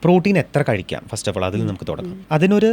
Protein എത്ര കഴിക്കാം first of all അതിൽ നമുക്ക് തുടങ്ങാം. അതിനൊരു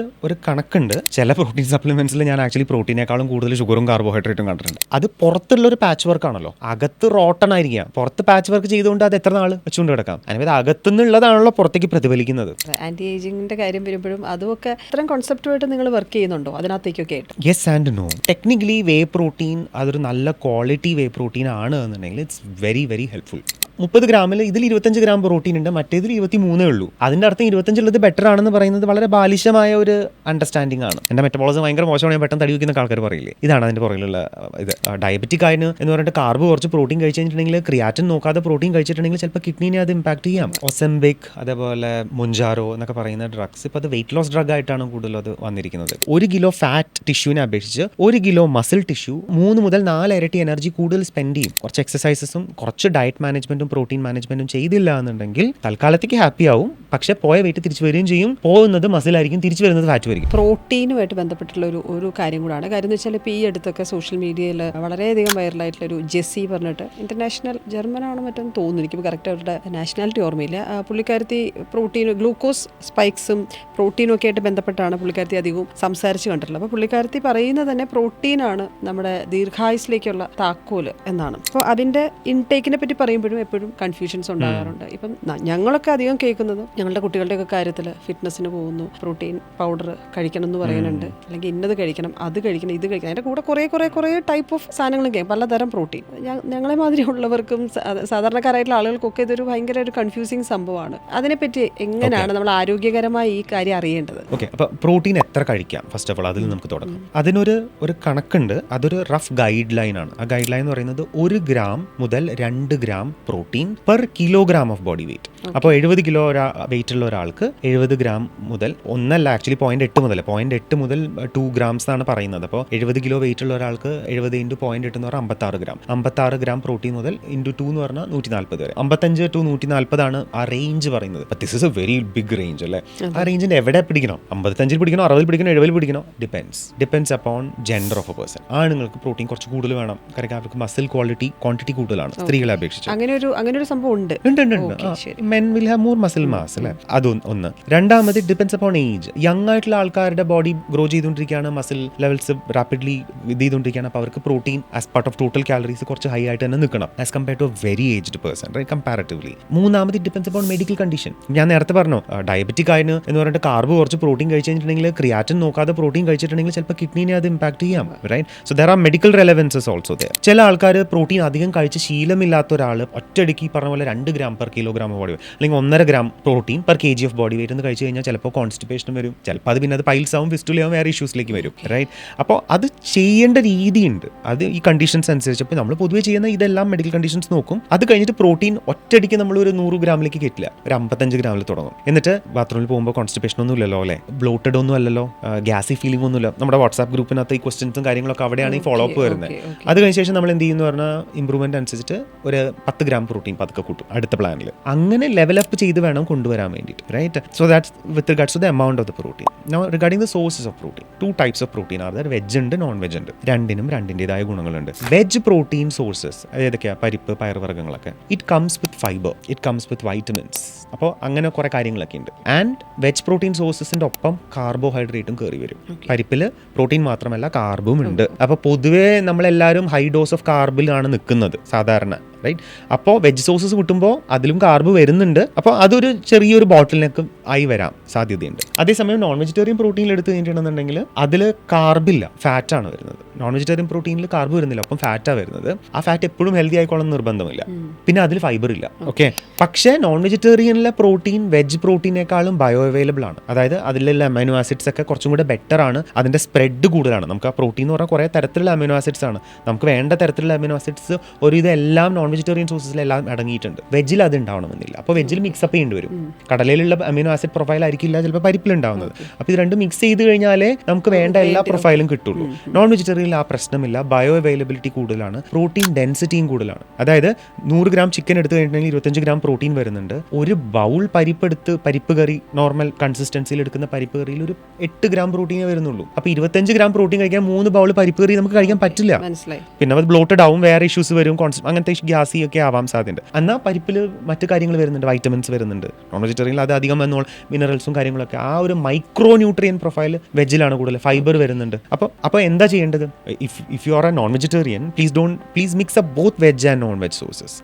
കണക്കുണ്ട്. ചില പ്രോട്ടീൻ സപ്ലിമെന്റ്സിൽ ഞാൻ ആക്ച്വലി പ്രോട്ടീനേക്കാളും കൂടുതൽ ഷുഗറും കാർബോഹൈഡ്രേറ്റും കണ്ടിട്ടുണ്ട്. അത് പുറത്തുള്ള ഒരു പാച്ച് വർക്ക് ആണല്ലോ. അകത്ത് റോട്ടൺ ആയിരിക്കാം. പുറത്ത് പാച്ച് വർക്ക് ചെയ്തുകൊണ്ട് അത് എത്ര നാൾ വെച്ചുകൊണ്ട് കിടക്കാം. അതായത് അകത്തുനിന്നുള്ളതാണല്ലോ പുറത്തേക്ക് പ്രതിഫലിക്കുന്നത്. ആന്റി ഏജിങ്ങിന്റെ കാര്യം വരുമ്പോഴും അതുമൊക്കെ ഇത്രയും കോൺസെപ്റ്റുമായിട്ട് നിങ്ങൾ വർക്ക് ചെയ്യുന്നുണ്ടോ അതിനകത്തേക്കൊക്കെ ആയിട്ട്? Yes and no. Technically whey protein അതൊരു നല്ല ക്വാളിറ്റി വേ പ്രോട്ടീൻ ആണ് എന്നുണ്ടെങ്കിൽ ഇറ്റ്സ് വെരി വെരി ഹെൽപ്ഫുൾ. 30 ഗ്രാമിൽ ഇതിൽ 25 ഗ്രാം പ്രോട്ടീൻ ഉണ്ട്, മറ്റേതിൽ 23 ഉള്ളൂ. അതിൻ്റെ അർത്ഥം 25 ഉള്ളത് ബെറ്റർ ആണെന്ന് പറയുന്നത് വളരെ ബാലിശമായ ഒരു അണ്ടർസ്റ്റാൻഡിംഗ് ആണ്. എൻ്റെ മെറ്റബോളിസം ഭയങ്കര മോശമാണ്, പെട്ടെന്ന് തടി വയ്ക്കുന്ന ആൾക്കാർ പറയില്ലേ, ഇതാണ് അതിൻ്റെ പുറകിലുള്ള ഇത്. ഡയബറ്റിക് ആയതിന് എന്ന് പറഞ്ഞിട്ട് കാർബ് കുറച്ച് പ്രോട്ടീൻ കഴിച്ച് കഴിഞ്ഞിട്ടുണ്ടെങ്കിൽ ക്രിയാറ്റിൻ നോക്കാതെ പ്രോട്ടീൻ കഴിച്ചിട്ടുണ്ടെങ്കിൽ ചിലപ്പോൾ കിഡ്നീനെ അത് ഇമ്പാക്ട് ചെയ്യാം. ഒസെംബിക് അതേപോലെ മുഞ്ചാറോ എന്നൊക്കെ പറയുന്ന ഡ്രഗ്സ് ഇപ്പോൾ അത് വെയിറ്റ് ലോസ് ഡ്രഗ് ആയിട്ടാണ് കൂടുതലും അത് വന്നിരിക്കുന്നത്. 1 കിലോ ഫാറ്റ് ടിഷ്യൂവിനെ അപേക്ഷിച്ച് 1 കിലോ മസിൽ ടിഷ്യൂ 3 മുതൽ 4 ഇരട്ടി എനർജി കൂടുതൽ സ്പെൻഡ് ചെയ്യും. കുറച്ച് എക്സസൈസസും കുറച്ച് ഡയറ്റ് മാനേജ്മെന്റും പ്രോട്ടീൻ മാനേജ്മെന്റും ചെയ്തില്ല എന്നുണ്ടെങ്കിൽ തൽക്കാലത്തേക്ക് ഹാപ്പി ആവും, പക്ഷെ പോയ വെയിറ്റ് തിരിച്ചു വരികയും ചെയ്യും. പോകുന്നത് മസിലായിരിക്കും, തിരിച്ചു വരുന്നത് ഫാറ്റ് ആയിരിക്കും. പ്രോട്ടീനുമായിട്ട് ബന്ധപ്പെട്ടുള്ള ഒരു കാര്യം കൂടാണ്. കാര്യം എന്ന് വെച്ചാൽ ഇപ്പോൾ ഈ അടുത്തൊക്കെ സോഷ്യൽ മീഡിയയിൽ വളരെയധികം വൈറലായിട്ടുള്ളൊരു ജെസ്സി പറഞ്ഞിട്ട് ഇന്റർനാഷണൽ ജർമ്മനാണോ മറ്റൊന്നും തോന്നുന്നു, എനിക്ക് കറക്റ്റ് അവരുടെ നാഷണാലിറ്റി ഓർമ്മയില്ല. പുള്ളിക്കാരത്തി പ്രോട്ടീൻ ഗ്ലൂക്കോസ് സ്പൈക്സും പ്രോട്ടീനും ഒക്കെ ആയിട്ട് ബന്ധപ്പെട്ടാണ് പുള്ളിക്കാരത്തി അധികവും സംസാരിച്ച് കണ്ടിട്ടുള്ളത്. അപ്പോൾ പുള്ളിക്കാരത്തി പറയുന്നത് തന്നെ പ്രോട്ടീനാണ് നമ്മുടെ ദീർഘായുസിലേക്കുള്ള താക്കോല് എന്നാണ്. അപ്പോൾ അതിൻ്റെ ഇൻടേക്കിനെ പറ്റി പറയുമ്പോഴും എപ്പോഴും കൺഫ്യൂഷൻസ് ഉണ്ടാകാറുണ്ട്. ഇപ്പം ഞങ്ങളൊക്കെ അധികം കേൾക്കുന്നത് ഞങ്ങളുടെ കുട്ടികളുടെയൊക്കെ കാര്യത്തിൽ ഫിറ്റ്നസ്സിന് പോകുന്നു, പ്രോട്ടീൻ പൗഡർ കഴിക്കണം എന്ന് പറയുന്നുണ്ട്, അല്ലെങ്കിൽ ഇന്നത് കഴിക്കണം, അത് കഴിക്കണം, ഇത് കഴിക്കണം. അതിൻ്റെ കൂടെ കുറേ ടൈപ്പ് ഓഫ് സാധനങ്ങളും കേൾക്കും, പലതരം പ്രോട്ടീൻ. ഞങ്ങളെ മാതിരി ഉള്ളവർക്കും സാധാരണക്കാരായിട്ടുള്ള ആളുകൾക്കൊക്കെ ഇതൊരു ഭയങ്കര ഒരു കൺഫ്യൂസിങ് സംഭവമാണ്. അതിനെപ്പറ്റി എങ്ങനെയാണ് നമ്മൾ ആരോഗ്യകരമായി ഈ കാര്യം അറിയേണ്ടത്? ഓക്കെ, അപ്പോൾ പ്രോട്ടീൻ എത്ര കഴിക്കാം ഫസ്റ്റ് ഓഫ് ഓൾ അതിൽ നമുക്ക് തുടങ്ങാം. അതിനൊരു കണക്കുണ്ട്. അതൊരു റഫ് ഗൈഡ് ലൈൻ ആണ്. ആ ഗൈഡ് ലൈൻ എന്ന് പറയുന്നത് 1 ഗ്രാം മുതൽ 2 gram protein per kilogram of body weight. അപ്പോൾ 70 കിലോ വെയിറ്റ് ഉള്ള ഒരാൾക്ക് 70 ഗ്രാം മുതൽ, ഒന്നല്ല ആക്ച്വലി 0.8 മുതൽ 2 ഗ്രാംസ് ആണ് പറയുന്നത്. അപ്പോൾ 70 കിലോ വെയിറ്റ് ഉള്ള ഒരാൾക്ക് 70 × 0.8 എന്ന് പറഞ്ഞാൽ 56 ഗ്രാം പ്രോട്ടീൻ മുതൽ ഇൻറ്റു 2 എന്ന് പറഞ്ഞാൽ 140 വരെ. 55 to 140 ആണ് ആ റേഞ്ച് പറയുന്നത്. This is a very big range അല്ലേ. ആ റേഞ്ചിന്റെ എവിടെ പിടിക്കണം? 55 പിടിക്കണോ, 60 പിടിക്കണോ, 70 പിടിക്കണോ? Depends upon gender of a person. ആണുങ്ങൾക്ക് പ്രോട്ടീൻ കുറച്ച് കൂടുതൽ വേണം, കാരണം അവർക്ക് മസിൽ ക്വാണ്ടിറ്റി കൂടുതലാണ് സ്ത്രീകളെ അപേക്ഷിച്ച്. അങ്ങനെ ഒരു സംഭവം ഉണ്ട്. Men will have more muscle mass അല്ലേ. അതൊന്ന്. രണ്ടാമത് ഡിപ്പെൻസ് അപ്പോൺ ഏജ്. യങ് ആയിട്ടുള്ള ആൾക്കാരുടെ ബോഡി ഗ്രോ ചെയ്തുകൊണ്ടിരിക്കുകയാണ്, മസിൽ ലെവൽസ് റാപ്പിഡ്ലി ഇത് ചെയ്തുകൊണ്ടിരിക്കുകയാണ്. അപ്പോൾ അവർക്ക് protein as part of total calories കുറച്ച് ഹൈ ആയിട്ട് തന്നെ നിൽക്കണം as compared to very aged person, right, comparatively. മൂന്നാമത് ഡിപ്പെൻസ് അപ്പോൺ മെഡിക്കൽ കണ്ടീഷൻ. ഞാൻ നേരത്തെ പറഞ്ഞു ഡയബറ്റിക് ആയതിന് എന്ന് പറഞ്ഞിട്ട് കാർബ് കുറച്ച് പ്രോട്ടീൻ കഴിച്ച് കഴിഞ്ഞിട്ടുണ്ടെങ്കിൽ ക്രിയാറ്റിൻ നോക്കാതെ പ്രോട്ടീൻ കഴിച്ചിട്ടുണ്ടെങ്കിൽ ചിലപ്പോൾ കിഡ്നീനെ അത് ഇമ്പാക്ട് ചെയ്യാം, right. So there are medical relevances also there. ചില ആൾക്കാർ പ്രോട്ടീൻ അധികം കഴിച്ച് ശീലമില്ലാത്ത ഒരാൾ ഒറ്റയടിക്ക് പറഞ്ഞ പോലെ 2 gram per kilogram of body weight അല്ലെങ്കിൽ 1.5 gram protein per kg of body weight എന്ന് കഴിച്ച് കഴിഞ്ഞാൽ ചിലപ്പോൾ കോൺസ്റ്റിപ്പേഷൻ വരും, ചിലപ്പോൾ അത് പിന്നെ അത് പൈൽസ് ആവും, ഫിസ്റ്റുലയാവും, വേറെ ഇഷ്യൂസിലേക്ക് വരും, റൈറ്റ്. അപ്പോൾ അത് ചെയ്യേണ്ട രീതിയുണ്ട്. അത് ഈ കണ്ടീഷൻസ് അനുസരിച്ച്. അപ്പോൾ നമ്മൾ പൊതുവെ ചെയ്യുന്ന ഇതെല്ലാം മെഡിക്കൽ കണ്ടീഷൻസ് നോക്കും. അത് കഴിഞ്ഞിട്ട് പ്രോട്ടീൻ ഒറ്റയടിക്ക് നമ്മൾ ഒരു 100 ഗ്രാമിലേക്ക് കയറ്റില്ല, ഒരു 55 ഗ്രാമിൽ തുടങ്ങും. എന്നിട്ട് ബാത്റൂമിൽ പോകുമ്പോൾ കോൺസ്റ്റിപ്പേഷൻ ഒന്നും ഇല്ലല്ലോ അല്ലേ, ബ്ലോട്ടഡ് ഒന്നും അല്ലല്ലോ, ഗ്യാസി ഫീലിംഗ് ഒന്നുമില്ല. നമ്മുടെ വാട്സാപ്പ് ഗ്രൂപ്പിനകത്ത് ഈ ക്വസ്റ്റ്യൻസും കാര്യങ്ങളൊക്കെ അവിടെയാണ് ഈ ഫോളോ അപ്പ് വരുന്നത്. അത് കഴിഞ്ഞ ശേഷം നമ്മൾ എന്ത് ചെയ്യുന്നു പറഞ്ഞാൽ ഇംപ്രൂവ്മെന്റ് അനുസരിച്ചിട്ട് ഒരു 10 ഗ്രാം പ്രോട്ടീൻ പതുക്കെ കൂട്ടും അടുത്ത പ്ലാനിൽ. അങ്ങനെ ലെവൽ അപ്പ് ചെയ്ത് വേണം കൊണ്ടുവരാൻ വേണ്ടിയിട്ട്, right. So that's with regards to the amount of the protein. Now regarding the sources of protein, 2 types of protein are there. Veg ഉണ്ട്, നോൺ വെജ് ഉണ്ട്. രണ്ടിൻ്റെതായ ഗുണങ്ങളുണ്ട്. വെജ് പ്രോട്ടീൻ സോഴ്സസ് ഏതൊക്കെയാണ്? പരിപ്പ്, പയറുവർഗ്ഗങ്ങളൊക്കെ. It comes with fibre, it comes with vitamins. അപ്പോൾ അങ്ങനെ കുറേ കാര്യങ്ങളൊക്കെ ഉണ്ട്. ആൻഡ് വെജ് പ്രോട്ടീൻ സോഴ്സസിൻ്റെ ഒപ്പം കാർബോഹൈഡ്രേറ്റും കയറി വരും. പരിപ്പിൽ പ്രോട്ടീൻ മാത്രമല്ല കാർബും ഉണ്ട്. അപ്പോൾ പൊതുവേ നമ്മളെല്ലാവരും ഹൈ ഡോസ് ഓഫ് കാർബിലാണ് നിൽക്കുന്നത് സാധാരണ, റൈറ്റ്. അപ്പോൾ വെജ് സോഴ്സസ് കിട്ടുമ്പോൾ അതിലും കാർബ് വരുന്നുണ്ട്. അപ്പോൾ അതൊരു ചെറിയൊരു ബോട്ടിലിനൊക്കെ ആയി വരാൻ സാധ്യതയുണ്ട്. അതേസമയം നോൺ വെജിറ്റേറിയൻ പ്രോട്ടീനിൽ എടുത്ത് കഴിഞ്ഞിട്ടുണ്ടെന്നുണ്ടെങ്കിൽ അതിൽ കാർബില്ല, ഫാറ്റാണ് വരുന്നത്. നോൺ വെജിറ്റേറിയൻ പ്രോട്ടീനിൽ കാർബ് വരുന്നില്ല, അപ്പം ഫാറ്റാണ് വരുന്നത്. ആ ഫാറ്റ് എപ്പോഴും ഹെൽത്തി ആയിക്കോളം നിർബന്ധമില്ല. പിന്നെ അതിൽ ഫൈബർ ഇല്ല, ഓക്കെ. പക്ഷേ നോൺ വെജിറ്റേറിയനിലെ പ്രോട്ടീൻ വെജ് പ്രോട്ടീനേക്കാളും ബയോ അവൈലബിൾ ആണ്. അതായത് അതിലുള്ള അമൈനോ ആസിഡ്സ് ഒക്കെ കുറച്ചും കൂടെ ബെറ്റർ ആണ്, അതിൻ്റെ സ്പ്രെഡ് കൂടുതലാണ്. നമുക്ക് ആ പ്രോട്ടീൻ എന്ന് പറഞ്ഞാൽ കുറേ തരത്തിലുള്ള അമൈനോ ആസിഡ്സ് ആണ്. നമുക്ക് വേണ്ട തരത്തിലുള്ള അമൈനോ ആസിഡ്സ് ഒരു ഇതെല്ലാം നോൺ വെജിറ്റേറിയൻ സോഴ്സസിലെല്ലാം അടങ്ങിയിട്ടുണ്ട്. വെജിൽ അത് ഉണ്ടാവണമെന്നില്ല. അപ്പോൾ വെജിൽ മിക്സപ്പ് ചെയ്യേണ്ടി വരും. കടലയിലുള്ള അമൈനോ ആസിഡ് പ്രൊഫൈൽ ആയിരിക്കില്ല ചിലപ്പോൾ പരിപ്പിലുണ്ടാവുന്നത്. അപ്പോൾ ഇത് രണ്ടും മിക്സ് ചെയ്ത് കഴിഞ്ഞാലേ നമുക്ക് വേണ്ട എല്ലാ പ്രൊഫൈലും കിട്ടുള്ളൂ. നോൺ വെജിറ്റേറിയനിൽ ആ പ്രശ്നമില്ല, ബയോ അവൈലബിലിറ്റി കൂടുതലാണ്, പ്രോട്ടീൻ ഡെൻസിറ്റിയും കൂടുതലാണ്. അതായത് 100 ഗ്രാം ചിക്കൻ എടുത്ത് കഴിഞ്ഞിട്ടുണ്ടെങ്കിൽ 25 ഗ്രാം പ്രോട്ടീൻ വരുന്നുണ്ട്. ഒരു ബൗൾ പരിപ്പ് കറി നോർമൽ കൺസിസ്റ്റൻസിയിൽ എടുക്കുന്ന പരിപ്പ് കറിയിൽ ഒരു 8 ഗ്രാം പ്രോട്ടീനേ വരുന്നുള്ളൂ. അപ്പോൾ 25 ഗ്രാം പ്രോട്ടീൻ കഴിക്കാൻ 3 ബൗൾ പരിപ്പ് കറി നമുക്ക് കഴിക്കാൻ പറ്റില്ല. പിന്നെ അത് ബ്ലോട്ടഡ് ആവും, വേറെ ഇഷ്യൂസ് വരും, അങ്ങനത്തെ ഗ്യാസ് ബാസി ഒക്കെ ആവാൻ സാധ്യതയുണ്ട്. എന്നാൽ പരിപ്പിൽ മറ്റു കാര്യങ്ങൾ വരുന്നുണ്ട്, വൈറ്റമിൻസ് വരുന്നുണ്ട്. നോൺ വെജിറ്റേറിയനിൽ അത് അധികം വന്നോൾ മിനറൽസും കാര്യങ്ങളൊക്കെ. ആ ഒരു മൈക്രോ ന്യൂട്രിയൻ പ്രൊഫൈൽ വെജിലാണ് കൂടുതൽ, ഫൈബർ വരുന്നുണ്ട്. അപ്പോൾ എന്താ ചെയ്യേണ്ടത്? If you are A non vegetarian, please mix up both veg and non veg sources.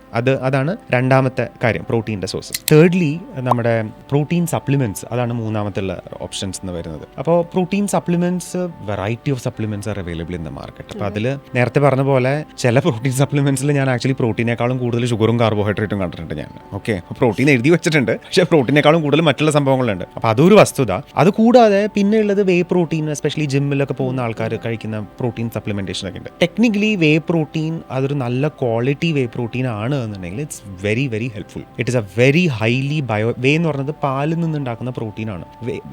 അതാണ് രണ്ടാമത്തെ കാര്യം, പ്രോട്ടീൻ്റെ സോഴ്സസ്. തേർഡ്ലി നമ്മുടെ പ്രോട്ടീൻ സപ്ലിമെന്റ്സ്, അതാണ് മൂന്നാമത്തെ ഓപ്ഷൻസ് എന്ന് വരുന്നത്. അപ്പോൾ protein supplements, variety of supplements are available in the market. അപ്പോൾ അതിൽ നേരത്തെ പറഞ്ഞ പോലെ ചില പ്രോട്ടീൻ സപ്ലിമെന്റ്സിൽ ഞാൻ ആക്ച്വലി പ്രോട്ടീനേക്കാളും കൂടുതൽ ഷുഗറും കാർബോഹൈഡ്രേറ്റും കണ്ടിട്ടുണ്ട് ഞാൻ. ഓക്കെ, അപ്പോൾ പ്രോട്ടീൻ എഴുതി വെച്ചിട്ടുണ്ട്, പക്ഷേ പ്രോട്ടീനേക്കാളും കൂടുതൽ മറ്റുള്ള സംഭവങ്ങളുണ്ട്. അപ്പോൾ അതൊരു വസ്തുത. അതുകൂടാതെ പിന്നെ ഉള്ളത് വേ പ്രോട്ടീൻ, എസ്പെഷ്യലി ജിമ്മിലൊക്കെ പോകുന്ന ആൾക്കാർ കഴിക്കുന്ന പ്രോട്ടീൻ സപ്ലിമെന്റേഷൻ ഒക്കെ ഉണ്ട്. ടെക്നിക്കലി വേ പ്രോട്ടീൻ അതൊരു നല്ല ക്വാളിറ്റി വേ പ്രോട്ടീൻ ആണ് എന്നുണ്ടെങ്കിൽ it's very very helpful. It is a very highly whey എന്ന് പറയുന്നത് പാലിൽ നിന്നുണ്ടാക്കുന്ന പ്രോട്ടീനാണ്.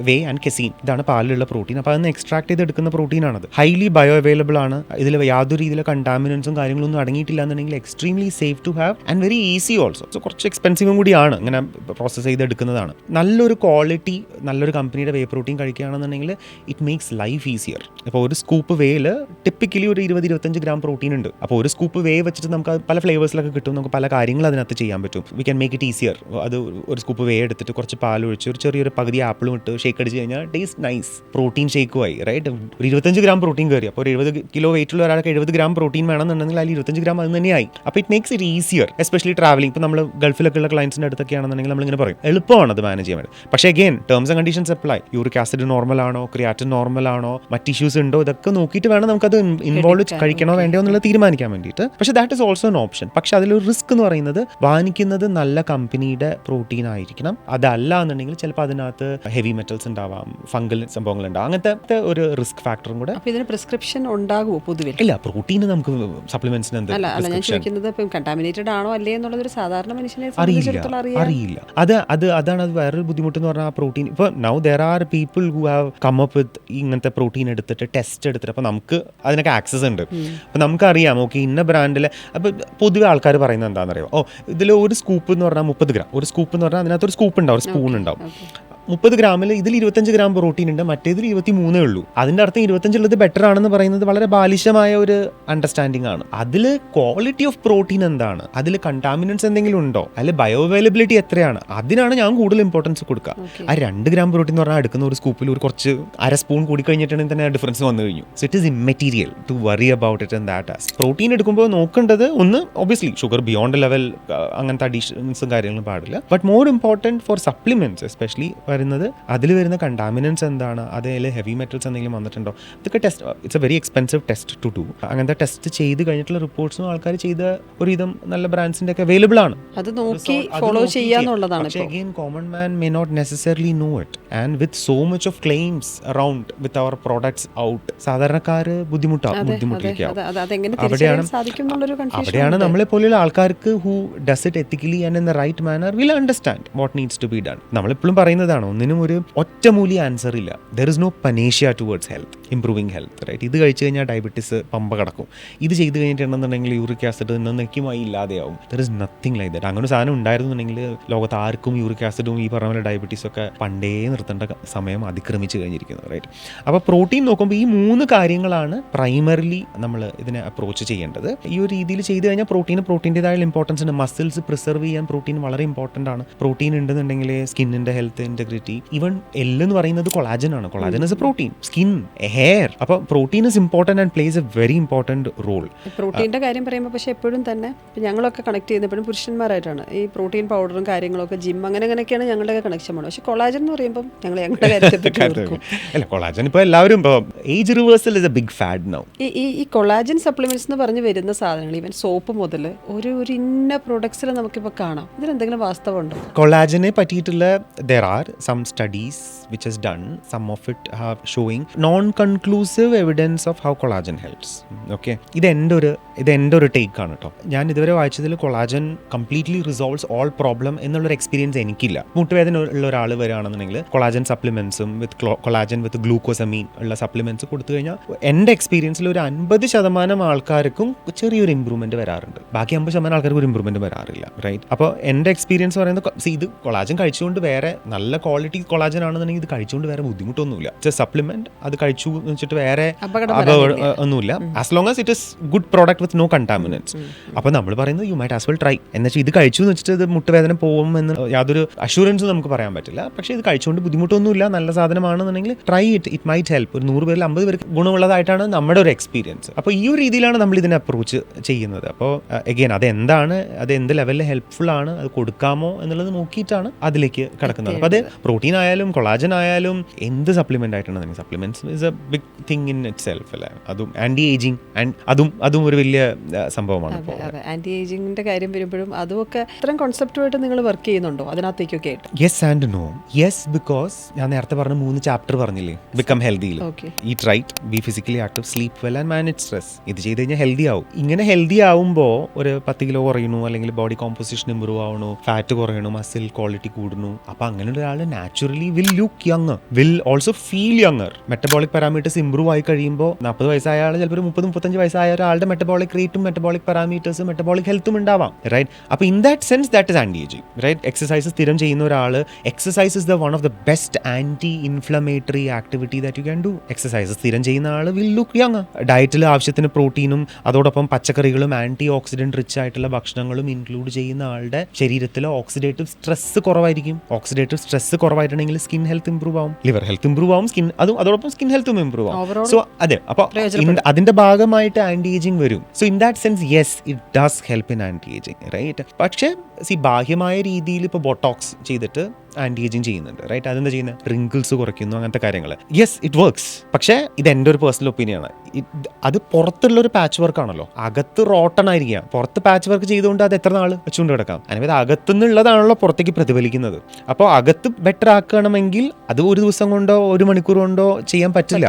വേ ആൻഡ് കെസീൻ, ഇതാണ് പാലിലുള്ള പ്രോട്ടീൻ. അപ്പോൾ അതിന് എക്സ്ട്രാക്ട് ചെയ്തെടുക്കുന്ന പ്രോട്ടീനാണത്. ഹൈലി ബയോ അവൈലബിൾ ആണ്. ഇതിൽ യാതൊരു രീതിയിലെ കണ്ടാമിനൻസും കാര്യങ്ങളൊന്നും അടങ്ങിയിട്ടില്ല എന്നുണ്ടെങ്കിൽ extremely safe to have and very easy also. So കുറച്ച് എക്സ്പെൻസീവും കൂടിയാണ് ഇങ്ങനെ പ്രോസസ്സ് ചെയ്തെടുക്കുന്നതാണ്. നല്ലൊരു ക്വാളിറ്റി നല്ലൊരു കമ്പനിയുടെ വേ പ്രോട്ടീൻ കഴിക്കുകയാണെന്നുണ്ടെങ്കിൽ ഇറ്റ് മേക്സ് ലൈഫ് ഈസിയർ. ഇപ്പോൾ ഒരു സ്കൂപ്പ് വേയിൽ ടിപ്പിക്കലി ഒരു 20-25 ഗ്രാം പ്രോട്ടീൻ ഉണ്ട്. അപ്പോൾ ഒരു സ്കൂപ്പ് വേ വെച്ചിട്ട് നമുക്ക് പല ഫ്ലേവേഴ്സിലൊക്കെ കിട്ടും, നമുക്ക് പല കാര്യങ്ങൾ അതിനകത്ത് ചെയ്യാൻ പറ്റും. We can make it easier. അത് ഒരു സ്കൂപ്പ് വേ എടുത്തിട്ട് കുറച്ച് പാൽ ഒഴിച്ച് ഒരു ചെറിയൊരു പകുതി ആപ്പിളും ഇട്ട് ഷേക്ക് അടിച്ച് കഴിഞ്ഞാൽ ടേസ്റ്റ് നൈസ്, പ്രോട്ടീൻ ഷേക്കുമായി, റൈറ്റ്? ഒരു 25 ഗ്രാം പ്രോട്ടീൻ കയറി. അപ്പോൾ ഒരു 70 കിലോ വെയിറ്റുള്ള ഒരാൾക്ക് 70 ഗ്രാം പ്രോട്ടീൻ വേണമെന്നുണ്ടെങ്കിൽ അതിൽ 25 ഗ്രാം അത് തന്നെയായി. അപ്പോൾ it makes it easier, especially travelling. ഇപ്പോൾ നമ്മൾ ഗൾഫിലൊക്കെ ഉള്ള ക്ലയൻസിൻ്റെ അടുത്തൊക്കെ ആണെന്നുണ്ടെങ്കിൽ നമ്മളിങ്ങനെ പറയും എളുപ്പമാണ് അത് മാനേജ് ചെയ്യാൻ വേണ്ടി. പക്ഷേ again terms and conditions apply. Uric acid normal ആണോ, ക്രിയാറ്റിൻ നോർമൽ ആണോ, മറ്റ് ഇഷ്യൂസ് ഉണ്ടോ, ഇതൊക്കെ നോക്കിയിട്ട് വേണം നമുക്കത് ഇൻവോൾവ് കഴിക്കണോ വേണ്ടോ എന്നുള്ളത് തീരുമാനിക്കാൻ വേണ്ടിയിട്ട്. പക്ഷേ that is also an option. പക്ഷേ അതിലൊരു റിസ്ക് എന്ന് പറയുന്നത് വാങ്ങിക്കുന്നത് നല്ല കമ്പനിയുടെ പ്രോട്ടീൻ ആയിരിക്കണം. അതല്ല എന്നുണ്ടെങ്കിൽ ചിലപ്പോൾ അതിനകത്ത് ഹെവി മെറ്റൽസ് ഉണ്ടാവാം, ഫംഗൽ സംഭവങ്ങൾ ഉണ്ടാവും. അങ്ങനത്തെ ഒരു റിസ്ക് ഫാക്ടറും കൂടെ. അപ്പോൾ ഇതിന് പ്രിസ്ക്രിപ്ഷൻ ഉണ്ടാകുമോ പൊതുവെ? ഇല്ല, പ്രോട്ടീന് നമുക്ക് സപ്ലിമെന്റ്സിന് എന്ത് അല്ല ഞാൻ ചോദിക്കുന്നത് ഇപ്പം കണ്ടാമിനേറ്റഡ് ആണോ അല്ലേ എന്നുള്ളതൊരു സാധാരണ മനുഷ്യനെ അറിയില്ല. അതാണ് അത് വേറൊരു ബുദ്ധിമുട്ട് എന്ന് പറഞ്ഞാൽ പ്രോട്ടീൻ. ഇപ്പോൾ now there are people who have come up with ഇങ്ങനത്തെ പ്രോട്ടീൻ എടുത്തിട്ട് ടെസ്റ്റ് എടുത്തിട്ട് അപ്പോൾ നമുക്ക് അതിനൊക്കെ ആക്സസ് ഉണ്ട്. അപ്പോൾ നമുക്കറിയാം ഓക്കെ ഇന്ന ബ്രാൻഡിൽ. അപ്പോൾ പൊതുവെ ആൾക്കാർ പറയുന്നത് എന്താണെന്നറിയോ, ഇതിൽ ഒരു സ്കൂപ്പ് എന്ന് പറഞ്ഞാൽ 30 ഗ്രാം, ഒരു സ്കൂപ്പ് എന്ന് പറഞ്ഞാൽ അതിനകത്ത് ഒരു സ്കൂപ്പ് ഉണ്ടാവും, ഒരു സ്പൂൺ ഉണ്ടാവും. 30 ഗ്രാമിൽ ഇതിൽ 25 ഗ്രാം പ്രോട്ടീൻ ഉണ്ട്, മറ്റേതിൽ 23 ഉള്ളൂ. അതിൻ്റെ അർത്ഥം 25 ഉള്ളത് ബെറ്റർ ആണെന്ന് പറയുന്നത് വളരെ ബാലിശമായ ഒരു അണ്ടർസ്റ്റാൻഡിംഗ് ആണ്. അതിൽ ക്വാളിറ്റി ഓഫ് പ്രോട്ടീൻ എന്താണ്, അതിൽ കണ്ടാമിനൻസ് എന്തെങ്കിലും ഉണ്ടോ, അതിൽ ബയോ അവൈലബിലിറ്റി എത്രയാണ്, അതിനാണ് ഞാൻ കൂടുതൽ ഇമ്പോർട്ടൻസ് കൊടുക്കുക. ആ 2 ഗ്രാം പ്രോട്ടീൻ എന്ന് പറഞ്ഞാൽ എടുക്കുന്ന ഒരു സ്കൂപ്പിൽ ഒരു കുറച്ച് അര സ്പൂൺ കൂടി കഴിഞ്ഞിട്ടുണ്ടെങ്കിൽ തന്നെ ഡിഫറൻസ് വന്നു കഴിഞ്ഞു. So it is immaterial to worry about it and that as. Protein എടുക്കുമ്പോൾ നോക്കേണ്ടത് ഒന്ന് ഒബ്വിയസ്ലി ഷുഗർ ബിയോണ്ട് ലെവൽ, അങ്ങനത്തെ അഡീഷൻസും കാര്യങ്ങളും പാടില്ല. But more important for supplements especially അതിൽ വരുന്ന കണ്ടാമിനൻസ് എന്താണ്, അതിൽ ഹെവി മെറ്റൽസ് എന്തെങ്കിലും വന്നിട്ടുണ്ടോ, ഇതൊക്കെ test. It's a very expensive test to do. അങ്ങനത്തെ ടെസ്റ്റ് ചെയ്ത് കഴിഞ്ഞിട്ടുള്ള റിപ്പോർട്ട്സും ആൾക്കാർ ചെയ്ത ഒരുവിധം നല്ല ബ്രാൻഡ്സിന്റെ ഒക്കെ അവൈലബിൾ ആണ്. അത് നോക്കി ഫോളോ ചെയ്യാന്നുള്ളതാണ്. പക്ഷേ again common man may not necessarily know it. And with so much of claims around with our products out, സാധാരണക്കാര് ബുദ്ധിമുട്ടിലേക്കാവും. അവിടെയാണ് നമ്മളെ പോലെയുള്ള ആൾക്കാർക്ക് who does it ethically and in the right manner will understand what needs to be done. നമ്മളെപ്പോഴും പറയുന്നതാണ് ഒന്നിനും ഒരു ഒറ്റമൂലി ആൻസർ ഇല്ല. There is no panacea towards health, improving health, right? ഇത് കഴിച്ചു കഴിഞ്ഞാൽ ഡയബറ്റീസ് പമ്പ കിടക്കും, ഇത് ചെയ്ത് കഴിഞ്ഞിട്ടുണ്ടെന്നുണ്ടെങ്കിൽ യൂറിക് ആസിഡ് എന്നേക്കുമായി ഇല്ലാതെയാവും. There is nothing like that. അങ്ങനെ ഒരു സാധനം ഉണ്ടായിരുന്നുണ്ടെങ്കിൽ ലോകത്ത് ആർക്കും യൂറിക് ആസിഡും ഈ പറഞ്ഞ പോലെ ഡയബറ്റീസൊക്കെ പണ്ടേ നിർത്തേണ്ട സമയം അതിക്രമിച്ച് കഴിഞ്ഞിരിക്കുന്നു, റൈറ്റ്? അപ്പോൾ പ്രോട്ടീൻ നോക്കുമ്പോൾ ഈ 3 കാര്യങ്ങളാണ് പ്രൈമറിലി നമ്മൾ ഇതിനെ അപ്രോച്ച് ചെയ്യേണ്ടത്. ഈ ഒരു രീതിയിൽ ചെയ്ത് കഴിഞ്ഞാൽ പ്രോട്ടീൻ്റെതായ ഇമ്പോർട്ടൻസ് ഉണ്ട്. മസിൽസ് പ്രിസർവ് ചെയ്യാൻ പ്രോട്ടീൻ വളരെ ഇമ്പോർട്ടൻ്റ് ആണ്. പ്രോട്ടീൻ ഉണ്ടെന്നുണ്ടെങ്കിൽ സ്കിന്നിൻ്റെ ഹെൽത്ത്, ഇൻറ്റഗ്രിറ്റി, ഈവൻ എല്ലെന്ന് പറയുന്നത് കൊളാജൻ ആണ്. Collagen is a protein, skin, hair. അപ്പോൾ protein is important and plays a very important role. പ്രോട്ടീൻ്റെ കാര്യം പറയുമ്പോൾ പക്ഷേ എപ്പോഴും തന്നെ ഞങ്ങളൊക്കെ കണക്ട് ചെയ്യുന്നപ്പോഴും പുരുഷന്മാരായിട്ടാണ് ഈ പ്രോട്ടീൻ പൗഡറും കാര്യങ്ങളൊക്കെ, ജിം അങ്ങനെയൊക്കെയാണ് ഞങ്ങളുടെയൊക്കെ കണക്ഷൻ പോകണം. പക്ഷേ കൊളാജൻ എന്ന് പറയുമ്പോൾ ഞങ്ങളുടെ അല്ല, കൊളാജൻ ഇപ്പോൾ എല്ലാവരും age reversal is a big fad now. ഈ കൊളാജൻ സപ്ലിമെന്റ്സ് എന്ന് പറഞ്ഞ് വരുന്ന സാധനങ്ങൾ ഈവൻ സോപ്പ് മുതൽ ഒരു ഇന്ന പ്രൊഡക്ട്സിൽ നമുക്കിപ്പോൾ കാണാം. ഇതിലെന്തെങ്കിലും വാസ്തവമുണ്ടോ? കൊളാജനെ പറ്റിയിട്ടുള്ള there are some studies which has done, some of it have showing non-conclusive evidence of how collagen helps. Okay, ഇത് എൻ്റെ ഒരു ടേക്ക് ആണ് കേട്ടോ. ഞാൻ ഇതുവരെ വായിച്ചതിൽ കൊളാജൻ കംപ്ലീറ്റ്ലി റിസോൾവ്സ് ഓൾ പ്രോബ്ലം എന്നുള്ളൊരു എക്സ്പീരിയൻസ് എനിക്കില്ല. മുട്ടുവേദന ഉള്ള ഒരാൾ വരികയാണെന്നുണ്ടെങ്കിൽ കൊളാജൻ സപ്ലിമെന്റ്സും കൊളാജൻ വിത്ത് ഗ്ലൂക്കോസമീൻ ഉള്ള സപ്ലിമെന്റ്സ് കൊടുത്തു കഴിഞ്ഞാൽ എൻ്റെ എക്സ്പീരിയൻസിൽ ഒരു 50% ആൾക്കാർക്കും ചെറിയൊരു ഇമ്പ്രൂവ്മെന്റ് വരാറുണ്ട്. ബാക്കി 50% ആൾക്കാർക്ക് ഒരു ഇമ്പ്രൂവ്മെന്റ് വരാറില്ല, റൈറ്റ്? അപ്പോൾ എൻ്റെ എക്സ്പീരിയൻസ് പറയുന്നത് ഇത് കൊളാജൻ കഴിച്ചുകൊണ്ട് വേറെ നല്ല ക്വാളിറ്റി കൊളാജൻ ആണെന്നുണ്ടെങ്കിൽ ഇത് കഴിച്ചുകൊണ്ട് വേറെ ബുദ്ധിമുട്ടൊന്നുമില്ല. ഇറ്റ്സ് എ സപ്ലിമെന്റ്, അത് കഴിച്ചു എന്ന് വെച്ചിട്ട് വേറെ ഒന്നുമില്ല. As long as it is good product with no contaminants. അപ്പോൾ നമ്മൾ പറയുന്നത് you might as well try. എന്നുവെച്ചാൽ ഇത് കഴിച്ചു എന്ന് വെച്ചിട്ട് ഇത് മുട്ടുവേദന പോകും എന്ന് യാതൊരു അഷുറൻസും നമുക്ക് പറയാൻ പറ്റില്ല. പക്ഷേ ഇത് കഴിച്ചുകൊണ്ട് ബുദ്ധിമുട്ടൊന്നുമില്ല, നല്ല സാധനമാണെന്നുണ്ടെങ്കിൽ try it. It might help. ഒരു 100 പേരിൽ 50 പേർക്ക് ഗുണമുള്ളതായിട്ടാണ് നമ്മുടെ ഒരു എക്സ്പീരിയൻസ്. അപ്പോൾ ഈ ഒരു രീതിയിലാണ് നമ്മൾ ഇതിനെ അപ്രോച്ച് ചെയ്യുന്നത്. അപ്പോൾ അഗെയിൻ അതെന്താണ്, അത് എന്ത് ലെവലിൽ ഹെൽപ്ഫുൾ ആണ്, അത് കൊടുക്കാമോ എന്നുള്ളത് നോക്കിയിട്ടാണ് അതിലേക്ക് കിടക്കുന്നത്. അപ്പോൾ അത് പ്രോട്ടീൻ ആയാലും കൊളാജൻ ആയാലും എന്ത് സപ്ലിമെന്റ് ആയിട്ടാണ്, supplements is a big thing in itself അല്ലേ. അതും ആന്റി ഏജിങ് ആൻഡ് അതും ഒരു വലിയ സംഭവമാണ്. ആന്റി ഏജിങ്ങിന്റെ കാര്യം വരുമ്പോഴും അതുമൊക്കെ ഇത്തരം കോൺസെപ്റ്റുമായിട്ട് നിങ്ങൾ വർക്ക് ചെയ്യുന്നുണ്ടോ അതിനകത്തേക്കൊക്കെ ആയിട്ട്? Yes and no. Yes because ഞാൻ നേരത്തെ പറഞ്ഞ 3 ചാപ്റ്റർ പറഞ്ഞില്ലേ, become healthy, eat right, be physically active, sleep well and manage stress. ഇത് ചെയ്ത് കഴിഞ്ഞാൽ ഹെൽത്തി ആവും. ഇങ്ങനെ ഹെൽത്തി ആവുമ്പോൾ ഒരു 10 കിലോ കുറയണു, അല്ലെങ്കിൽ ബോഡി കോമ്പോസിഷൻ ഇമ്പ്രൂവ് ആവണു, ഫാറ്റ് കുറയണു, മസിൽ ക്വാളിറ്റി കൂടുന്നു. അപ്പൊ അങ്ങനെ ഒരാൾ naturally will look younger, will also feel younger. Metabolic parameters improve ആയി കഴിയുമ്പോൾ 40 വയസ്സായ ആൾ ചിലപ്പോൾ 30-35 വയസ്സായ ഒരാളുടെ മെറ്റബോളിക് റേറ്റും മെറ്റബോളിക് പാരാമീറ്റേഴ്സും മെറ്റബോളിക് ഹെൽത്തും ഉണ്ടാവാം, റൈറ്റ്? അപ്പോൾ in that sense that is anti ageing, right? Exercise സ്ഥിരം ചെയ്യുന്ന ഒരാൾ, exercise is the one of the best anti inflammatory activity that you can do. Exercise സ്ഥിരം ചെയ്യുന്ന ആൾ വിൽ ലുക്ക് യങ്ങർ. ഡയറ്റിൽ ആവശ്യത്തിന് പ്രോട്ടീനും അതോടൊപ്പം പച്ചക്കറികളും ആന്റി ഓക്സിഡന്റ് റിച്ച് ആയിട്ടുള്ള ഭക്ഷണങ്ങളും ഇൻക്ലൂഡ് ചെയ്യുന്ന ആളുടെ ശരീരത്തിൽ ഓക്സിഡേറ്റീവ് സ്ട്രെസ് കുറവായിരിക്കും. ഓക്സിഡേറ്റീവ് സ്ട്രെസ് കുറവായിട്ടുണ്ടെങ്കിൽ സ്കിൻ ഹെൽത്ത് ഇംപ്രൂവ് ആവും, ലിവർ ഹെൽത്ത് ഇംപ്രൂവ് ആവും, അതോടൊപ്പം സ്കിൻ ഹെൽത്തും ഇംപ്രൂവ് ആവും. സോ അതെ, അപ്പോൾ അതിന്റെ ഭാഗമായിട്ട് ആന്റി ഏജിങ് വരും. So in that sense yes, it does help in anti ageing, right? പക്ഷേ ബാഹ്യമായ രീതിയിൽ ഇപ്പോൾ ബോട്ടോക്സ് ചെയ്തിട്ട് ആന്റി ഏജിങ് ചെയ്യുന്നുണ്ട്, റൈറ്റ്? അതെന്താ ചെയ്യുന്നത്? റിങ്കിൾസ് കുറയ്ക്കുന്നു, അങ്ങനത്തെ കാര്യങ്ങൾ. Yes, it works. പക്ഷേ ഇത് എൻ്റെ ഒരു പേഴ്സണൽ ഒപ്പീനിയനാണ്. അത് പുറത്തുള്ള ഒരു പാച്ച് വർക്ക് ആണല്ലോ, അകത്ത് റോട്ടൺ ആയിരിക്കാം. പുറത്ത് പാച്ച് വർക്ക് ചെയ്തുകൊണ്ട് അത് എത്ര നാൾ വെച്ചുകൊണ്ട് കിടക്കാം? അതായത് അകത്തുനിന്നുള്ളതാണല്ലോ പുറത്തേക്ക് പ്രതിഫലിക്കുന്നത്. അപ്പോൾ അകത്ത് ബെറ്റർ ആക്കണമെങ്കിൽ അത് ഒരു ദിവസം കൊണ്ടോ 1 മണിക്കൂർ കൊണ്ടോ ചെയ്യാൻ പറ്റില്ല.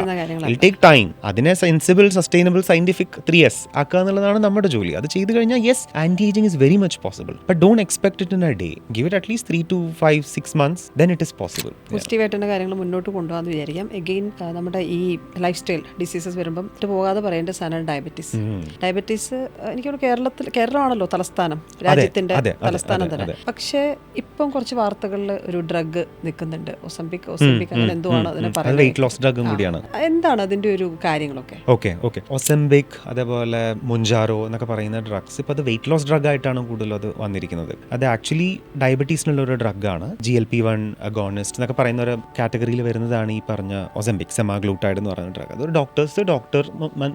It take time. അതിനെ സെൻസിബിൾ, സസ്റ്റൈനബിൾ, സയന്റിഫിക് 3S ആക്കുക എന്നുള്ളതാണ് നമ്മുടെ ജോലി. അത് ചെയ്ത് കഴിഞ്ഞാൽ yes, anti ageing is very much possible. But don't expect it in a day. Give it at least 3 to 5-6 months, then it is possible. പോസിറ്റീവായിട്ടുള്ള കാര്യങ്ങൾ മുന്നോട്ട് കൊണ്ടുപോകാമെന്ന് വിചാരിക്കാം. എഗെയിൻ നമ്മുടെ ഈ ലൈഫ് സ്റ്റൈൽ ഡിസീസസ് വരുമ്പം പോകാതെ പറയേണ്ട സാധനമാണ് ഡയബറ്റീസ്. ഡയബറ്റീസ് എനിക്ക് കേരളമാണല്ലോ തലസ്ഥാനം, രാജ്യത്തിന്റെ തലസ്ഥാനം തന്നെ. പക്ഷേ ഇപ്പം കുറച്ച് വാർത്തകളിൽ ഒരു ഡ്രഗ് നിൽക്കുന്നുണ്ട്, ഒസംപിക് അങ്ങനെ എന്തോ ആണ് അതിനെ പറയുന്നത്. വെയിറ്റ് ലോസ് ഡ്രഗും കൂടിയാണ്. എന്താണ് അതിന്റെ ഒരു കാര്യങ്ങളൊക്കെ? ഓക്കെ, ഒസംപിക് അതേപോലെ മുൻജാറോ എന്നൊക്കെ പറയുന്ന ഡ്രഗ്സ് ഇപ്പൊ അത് വെയിറ്റ് ലോസ് ഡ്രഗ് ആയിട്ടാണ് കൂടുതലും അത് വന്നിരിക്കുന്നത്. അത് ആക്ച്വലി ഡയബറ്റീസിനുള്ള ഒരു ഡ്രഗാണ്. GLP-1 അഗോണിസ്റ്റ് എന്നൊക്കെ പറയുന്ന ഒരു കാറ്റഗറിയിൽ വരുന്നതാണ് ഈ പറഞ്ഞ ഒസംപിക്, സെമാഗ്ലൂട്ടൈഡ് എന്ന് പറയുന്ന ഡ്രഗ്. അതൊരു ഡോക്ടർ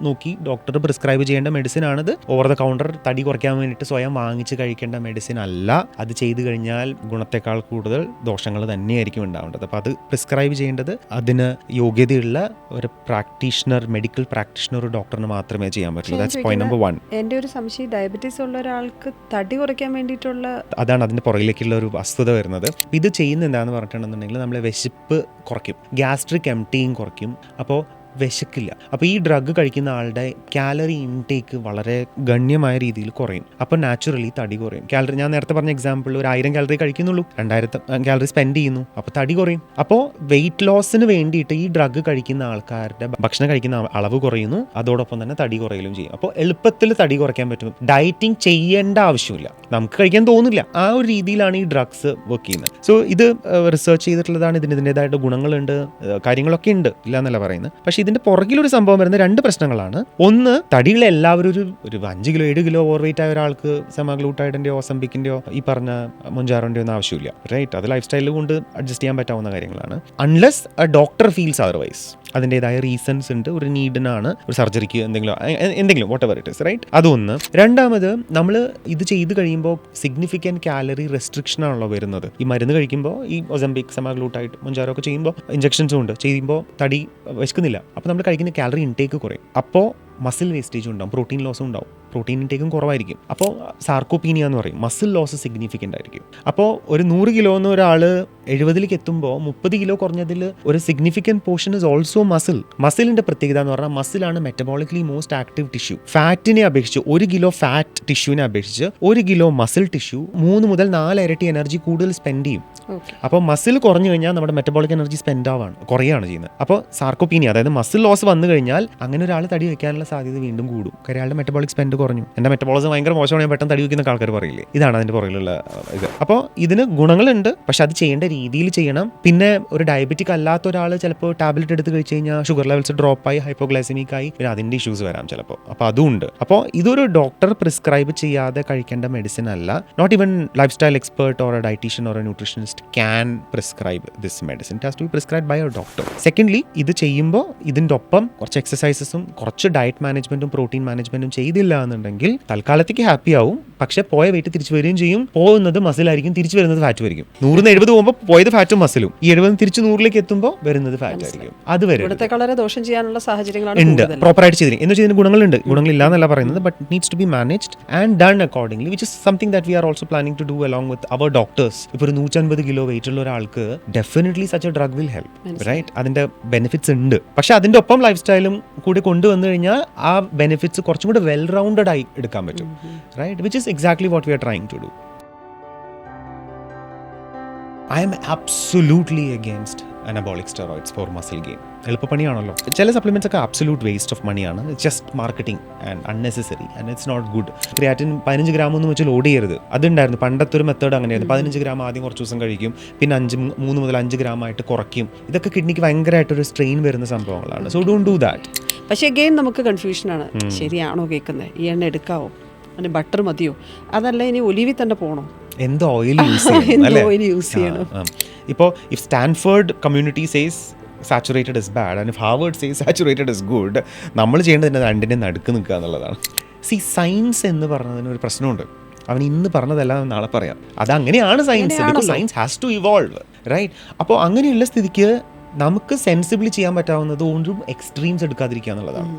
നോക്കി ഡോക്ടർ പ്രിസ്ക്രൈബ് ചെയ്യേണ്ട മെഡിസിൻ ആണിത്. ഓവർ ദ കൗണ്ടർ തടി കുറയ്ക്കാൻ വേണ്ടിയിട്ട് സ്വയം വാങ്ങിച്ച് കഴിക്കേണ്ട മെഡിസിൻ അല്ല. അത് ചെയ്തു കഴിഞ്ഞാൽ ഗുണത്തെക്കാൾ കൂടുതൽ ദോഷങ്ങൾ തന്നെയായിരിക്കും ഉണ്ടാവേണ്ടത്. അപ്പോൾ അത് പ്രിസ്ക്രൈബ് ചെയ്യേണ്ടത് അതിന് യോഗ്യതയുള്ള ഒരു പ്രാക്ടീഷണർ, മെഡിക്കൽ പ്രാക്ടീഷണർ, ഒരു ഡോക്ടറിന് മാത്രമേ ചെയ്യാൻ പറ്റുള്ളൂ. That's point number 1. എൻ്റെ ഒരു സംശയം, ഡയബറ്റീസ് ഉള്ള ഒരാൾക്ക് തടി കുറയ്ക്കാൻ വേണ്ടിയിട്ടുള്ള, അതാണ് അതിന്റെ പുറകിലേക്കുള്ള ഒരു വസ്തുത വരുന്നത്. ഇത് ചെയ്യുന്ന എന്താണെന്ന് പറഞ്ഞിട്ടുണ്ടെന്നുണ്ടെങ്കിൽ നമ്മളെ വിശപ്പ് കുറയ്ക്കും, ഗ്യാസ്ട്രിക് എംപ്റ്റിങ് കുറയ്ക്കും. അപ്പോൾ വിശക്കില്ല. അപ്പോൾ ഈ ഡ്രഗ് കഴിക്കുന്ന ആളുടെ കാലറി ഇൻടേക്ക് വളരെ ഗണ്യമായ രീതിയിൽ കുറയും. അപ്പോൾ നാച്ചുറലി തടി കുറയും. കാലറി, ഞാൻ നേരത്തെ പറഞ്ഞ എക്സാമ്പിൾ, ഒരു 1000 കാലറി കഴിക്കുന്നുള്ളൂ, 2000 കാലറി സ്പെൻഡ് ചെയ്യുന്നു, അപ്പോൾ തടി കുറയും. അപ്പോൾ വെയിറ്റ് ലോസിന് വേണ്ടിയിട്ട് ഈ ഡ്രഗ് കഴിക്കുന്ന ആൾക്കാരുടെ ഭക്ഷണം കഴിക്കുന്ന അളവ് കുറയുന്നു, അതോടൊപ്പം തന്നെ തടി കുറയലും ചെയ്യും. അപ്പോൾ എളുപ്പത്തിൽ തടി കുറയ്ക്കാൻ പറ്റും. ഡയറ്റിങ് ചെയ്യേണ്ട ആവശ്യമില്ല, നമുക്ക് കഴിക്കാൻ തോന്നില്ല. ആ ഒരു രീതിയിലാണ് ഈ ഡ്രഗ്സ് വർക്ക് ചെയ്യുന്നത്. സോ ഇത് റിസർച്ച് ചെയ്തിട്ടുള്ളതാണ്. ഇതിൻ്റെതായിട്ട് ഗുണങ്ങളുണ്ട്, കാര്യങ്ങളൊക്കെ ഉണ്ട്, ഇല്ല എന്നല്ല പറയുന്നത്. പക്ഷേ ഇതിന്റെ പുറകിലൊരു സംഭവം വരുന്ന 2 പ്രശ്നങ്ങളാണ്. ഒന്ന്, തടികൾ എല്ലാവരും ഒരു 5 കിലോ 7 കിലോ ഓവർ വെയിറ്റ് ആയ ഒരാൾക്ക് സെമാഗ്ലൂട്ടൈഡിന്റെയോ ഒസംപിക്കിന്റെയോ ഈ പറഞ്ഞ മുൻജാറോന്റെയോ ഒന്നും ആവശ്യമില്ല, റൈറ്റ്? അത് ലൈഫ് സ്റ്റൈൽ കൊണ്ട് അഡ്ജസ്റ്റ് ചെയ്യാൻ പറ്റാവുന്ന കാര്യങ്ങളാണ്. Unless a doctor feels otherwise. അതിൻ്റെതായ റീസൺസ് ഉണ്ട്. ഒരു നീഡിനാണ്, ഒരു സർജറിക്ക് എന്തെങ്കിലും whatever it is, right? അതൊന്ന്. രണ്ടാമത്, നമ്മൾ ഇത് ചെയ്ത് കഴിയുമ്പോൾ സിഗ്നിഫിക്കൻറ്റ് കാലറി റെസ്ട്രിക്ഷൻ ആണല്ലോ വരുന്നത്. ഈ മരുന്ന് കഴിക്കുമ്പോൾ, ഈ ഒസംപിക്, സെമാഗ്ലൂട്ടൈഡ്, മുൻജാറോ ഒക്കെ ചെയ്യുമ്പോൾ, ഇഞ്ചക്ഷൻസും ഉണ്ട്, ചെയ്യുമ്പോൾ തടി വിശക്കുന്നില്ല. അപ്പോൾ നമ്മൾ കഴിക്കുന്ന കാലറി ഇൻടേക്ക് കുറയും. അപ്പോൾ മസിൽ വേസ്റ്റേജും ഉണ്ടാവും, പ്രോട്ടീൻ ലോസും ഉണ്ടാവും, പ്രോട്ടീൻ ഇൻടേക്കും കുറവായിരിക്കും. അപ്പോൾ സാർക്കോപീനിയ എന്ന് പറയും, മസിൽ ലോസ് സിഗ്നിഫിക്കൻ്റ് ആയിരിക്കും. അപ്പോൾ ഒരു 100 കിലോ എന്ന് ഒരാൾ 70ലേക്ക് എത്തുമ്പോൾ 30 കിലോ കുറഞ്ഞതിൽ ഒരു significant portion is also muscle. മസിലിൻ്റെ പ്രത്യേകത എന്ന് പറഞ്ഞാൽ മസിലാണ് മെറ്റബോളിക്കലി മോസ്റ്റ് ആക്റ്റീവ് ടിഷ്യൂ. ഫാറ്റിനെ അപേക്ഷിച്ച് 1 കിലോ ഫാറ്റ് ടിഷ്യൂവിനെ അപേക്ഷിച്ച് 1 കിലോ മസിൽ ടിഷ്യൂ 3 മുതൽ 4 ഇരട്ടി എനർജി കൂടുതൽ സ്പെൻഡ് ചെയ്യും. അപ്പോൾ മസിൽ കുറഞ്ഞു കഴിഞ്ഞാൽ നമ്മുടെ മെറ്റബോളിക് എനർജി കുറയാണ് ചെയ്യുന്നത്. അപ്പോൾ സാർക്കോപീനിയ, അതായത് മസിൽ ലോസ് വന്നു കഴിഞ്ഞാൽ അങ്ങനെ ഒരാൾ തടി വയ്ക്കാനുള്ള സാധ്യത വീണ്ടും കൂടും. കാരണം അയാളുടെ മെറ്റബോളിക് സ്പെൻഡ് കുറഞ്ഞു, എൻ്റെ മെറ്റബോളിസം ഭയങ്കര മോശമാണ്, ഞാൻ പെട്ടെന്ന് തടി വയ്ക്കുന്ന ആൾക്കാർ പറയില്ലേ, ഇതാണ് അതിൻ്റെ പുറകിലുള്ള ഇത്. അപ്പോൾ ഇതിന് ഗുണങ്ങളുണ്ട്, പക്ഷെ അത് ചെയ്യേണ്ട രീതിയിൽ ചെയ്യണം. പിന്നെ ഒരു ഡയബറ്റിക് അല്ലാത്ത ഒരാൾ ചിലപ്പോൾ ടാബ്ലറ്റ് എടുത്ത് കഴിച്ച് കഴിഞ്ഞാൽ ഷുഗർ ലെവൽസ് ഡ്രോപ്പായി ഹൈപ്പോഗ്ലൈസമിക് ആയി പിന്നെ അതിൻ്റെ ഇഷ്യൂസ് വരാം ചിലപ്പോൾ. അപ്പോൾ അതുണ്ട്. അപ്പോൾ ഇതൊരു ഡോക്ടർ പ്രിസ്ക്രൈബ് ചെയ്യാതെ കഴിക്കേണ്ട മെഡിസിൻ അല്ല. Not even lifestyle expert or a dietician or a nutritionist can prescribe this medicine. It has to be prescribe by a doctor. Secondly, ഇത് ചെയ്യുമ്പോൾ ഇതിൻ്റെ ഒപ്പം കുറച്ച് എക്സസൈസസും കുറച്ച് ഡയറ്റ് മാനേജ്മെൻറ്റും പ്രോട്ടീൻ മാനേജ്മെൻറ്റും ചെയ്തില്ല എന്നുണ്ടെങ്കിൽ തൽക്കാലത്തേക്ക് ഹാപ്പി ആവും, പക്ഷെ പോയ വെയിറ്റ് തിരിച്ചു വരികയും ചെയ്യും. പോകുന്നത് മസിലായിരിക്കും, തിരിച്ചു വരുന്നത് ഫാറ്റ് ആയിരിക്കും. 170 പോകുമ്പോൾ പോയത് ഫാറ്റും മസിലും, ഈ 70 തിരിച്ച് 100ലേക്ക് എത്തുമ്പോൾ വരുന്നത് ഫാറ്റ് ആയിരിക്കും. അത് വരെ വളരെ ദോഷം ചെയ്യാനുള്ള സാഹചര്യങ്ങളാണ് ഉണ്ട്. പ്രോപ്പറായിട്ട് ചെയ്തിരിക്കും എന്ന് വെച്ചാൽ ഇതിന് ഗുണങ്ങളുണ്ട്, ഗുണങ്ങളില്ല എന്നല്ല പറയുന്നത്, but needs to be managed and done accordingly, which is something that we are also planning to do along with our doctors. ഇപ്പോൾ ഒരു 150 കിലോ വെയിറ്റ് ഉള്ള ഒരാൾക്ക് definitely such a drug will help, right? അതിന്റെ benefits ഉണ്ട്. പക്ഷെ അതിന്റെ ഒപ്പം life സ്റ്റൈലും കൂടി കൊണ്ടുവന്നു കഴിഞ്ഞാൽ ആ ബെനിഫിറ്റ്സ് കുറച്ചും കൂടെ വെൽ റൗണ്ടഡ് ആയി എടുക്കാൻ പറ്റും, right? Which is exactly what we are trying to do. I am absolutely against anabolic steroids for muscle gain. എളുപ്പപ്പണിയാണല്ലോ. ചില സപ്ലിമെന്റ്സ് ഒക്കെ അബ്സല്യൂട്ട് വേസ്റ്റ് ഓഫ് മണിയാണ്, just marketing and unnecessary and it's not good. Creatine 15 gram ഒന്നും വെച്ച് load ചെയ്യരുത്. അതുണ്ടായിരുന്നു പണ്ടത്തെ ഒരു method, അങ്ങനെയായിരുന്നു. 15 ഗ്രാം ആദ്യം കുറച്ച് ദിവസം കഴിക്കും, പിന്നെ 3 മുതൽ 5 ഗ്രാം ആയിട്ട് കുറയ്ക്കും. ഇതൊക്കെ കിഡ്നിക്ക് ഭയങ്കരമായിട്ടൊരു സ്ട്രെയിൻ വരുന്ന സംഭവങ്ങളാണ്. So don't do that. പക്ഷേ ഗെയിൻ നമുക്ക് കൺഫ്യൂഷനാണ്. ശരിയാണോ കേൾക്കുന്നത്? ഈ എണ്ണ എടുക്കാവോ, അതിന് ബട്ടർ മതിയോ, അതല്ല ഇനി ഒലിവിൽ തന്നെ പോകണോ, എന്ത് ഓയിൽ യൂസ് ചെയ്യണം? ഇപ്പോൾ if Stanford community says saturated is bad and if Harvard says saturated is good, നമ്മൾ ചെയ്യേണ്ടത് രണ്ടിൻ്റെ നടുക്ക് നിൽക്കുക എന്നുള്ളതാണ്. സയൻസ് എന്ന് പറഞ്ഞതിന് ഒരു പ്രശ്നമുണ്ട്. അവൻ ഇന്ന് പറഞ്ഞതല്ല നാളെ പറയാം, അതങ്ങനെയാണ് science. Because science has to evolve, right? അപ്പോൾ അങ്ങനെയുള്ള സ്ഥിതിക്ക് നമുക്ക് സെൻസിബിളി ചെയ്യാൻ പറ്റാവുന്നത് ഒന്നും എക്സ്ട്രീംസ് എടുക്കാതിരിക്കുക എന്നുള്ളതാണ്.